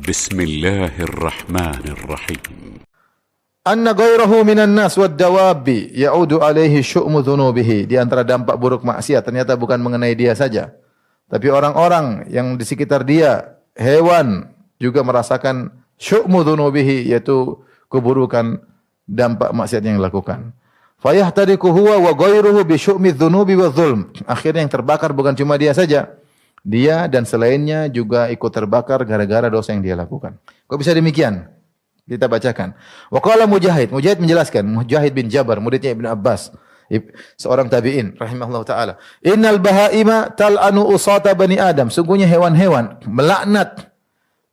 بسم الله الرحمن الرحيم Anna ghairahu minan nas wad dawabi ya'udu alaihi syu'mu dhunubihi. Di antara dampak buruk maksiat ternyata bukan mengenai dia saja, tapi orang-orang yang di sekitar dia, hewan juga merasakan syu'mu dhunubihi, yaitu keburukan dampak maksiat yang dilakukan. Fayahtariku huwa wa ghairuhu bi syu'mi dhunubi wa dzulm. Akhirnya yang terbakar bukan cuma dia saja, dia dan selainnya juga ikut terbakar gara-gara dosa yang dia lakukan. Kok bisa demikian? Kita bacakan. Wa qala Mujahid, Mujahid menjelaskan, Mujahid bin Jabar, muridnya Ibnu Abbas, seorang tabi'in rahimahullah taala. Innal bahaima tal'anu usata bani Adam. Sungguhnya hewan-hewan melaknat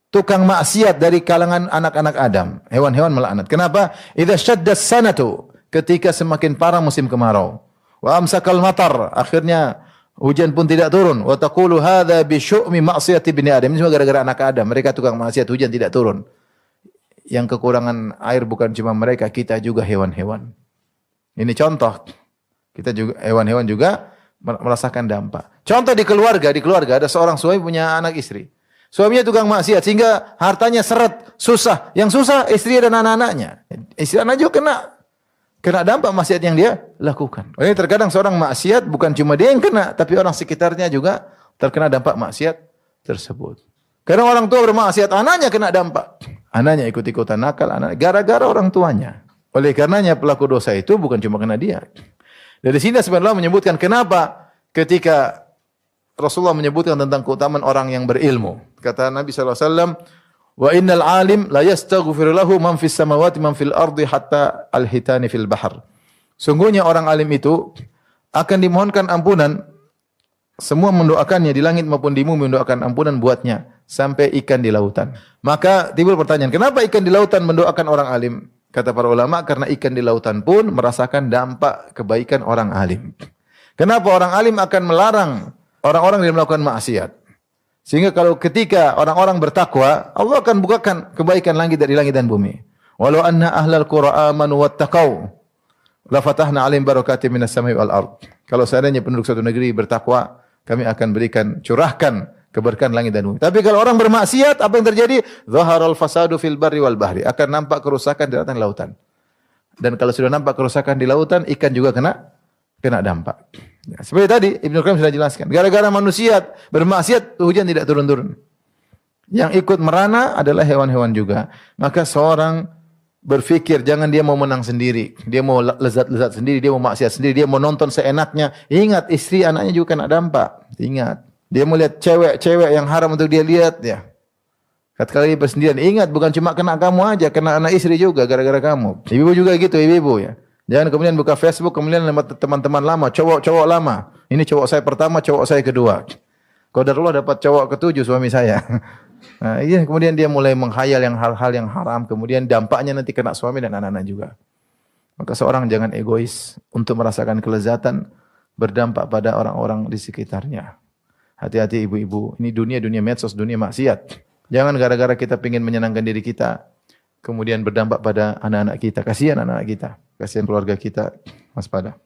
tukang maksiat dari kalangan anak-anak Adam. Hewan-hewan melaknat. Kenapa? Idza syaddas sanatu, ketika semakin parah musim kemarau. Wa amsakal matar, akhirnya hujan pun tidak turun. Wa taqulu hadza bi syu'mi maksiyati bani Adam. Ini semua gara-gara anak Adam. Mereka tukang maksiat, hujan tidak turun. Yang kekurangan air bukan cuma mereka, kita juga hewan-hewan. Ini contoh. Kita juga hewan-hewan juga merasakan dampak. Contoh di keluarga ada seorang suami punya anak istri. Suaminya tukang maksiat sehingga hartanya seret, susah. Yang susah istri dan anak-anaknya. Istri anak juga kena dampak maksiat yang dia lakukan. Ini terkadang seorang maksiat bukan cuma dia yang kena, tapi orang sekitarnya juga terkena dampak maksiat tersebut. Karena orang tua bermaksiat, anaknya kena dampak. Anaknya ikut-ikutan nakal, gara-gara orang tuanya. Oleh karenanya pelaku dosa itu bukan cuma kena dia. Dari sini sebenarnya menyebutkan kenapa ketika Rasulullah menyebutkan tentang keutamaan orang yang berilmu. Kata Nabi SAW, wa innal alim la yastaghfiru lahu man fis samawati man fil ardi hatta al-hitani fil bahr. Sungguhnya orang alim itu akan dimohonkan ampunan, semua mendoakannya di langit maupun di bumi mendoakan ampunan buatnya sampai ikan di lautan. Maka timbul pertanyaan, kenapa ikan di lautan mendoakan orang alim? Kata para ulama, karena ikan di lautan pun merasakan dampak kebaikan orang alim. Kenapa orang alim akan melarang orang-orang yang melakukan maksiat? Sehingga kalau ketika orang-orang bertakwa, Allah akan bukakan kebaikan langit dari langit dan bumi. Walau anna ahlal qura amanu wattaqau la fatahna 'alaihim barakatin minas sama'i wal ard. Kalau seandainya penduduk suatu negeri bertakwa, kami akan berikan, curahkan keberkahan langit dan bumi. Tapi kalau orang bermaksiat, apa yang terjadi? Zaharal fasadu fil barri wal bahri. Akan nampak kerusakan di lautan. Dan kalau sudah nampak kerusakan di lautan, ikan juga kena dampak. Ya, seperti tadi Ibnu Qayyim sudah jelaskan. Gara-gara manusia bermaksiat, hujan tidak turun-turun. Yang ikut merana adalah hewan-hewan juga. Maka seorang berfikir, jangan dia mau menang sendiri. Dia mau lezat-lezat sendiri, dia mau maksiat sendiri, dia mau nonton seenaknya. Ingat, istri anaknya juga kena dampak. Ingat. Dia mau lihat cewek-cewek yang haram untuk dia lihat, ya. Kata dia bersendirian. Ingat, bukan cuma kena kamu aja, kena anak istri juga gara-gara kamu. Ibu juga gitu, ibu-ibu ya. Jangan kemudian buka Facebook, kemudian teman-teman lama, cowok-cowok lama. Ini cowok saya pertama, cowok saya kedua. Qadarullah dapat cowok ketujuh suami saya. Nah, iya, kemudian dia mulai menghayal yang hal-hal yang haram, kemudian dampaknya nanti kena suami dan anak-anak juga. Maka seorang jangan egois untuk merasakan kelezatan berdampak pada orang-orang di sekitarnya. Hati-hati ibu-ibu, ini dunia medsos, dunia maksiat. Jangan gara-gara kita ingin menyenangkan diri kita, kemudian berdampak pada anak-anak kita. Kasihan anak-anak kita, kasihan keluarga kita, waspada.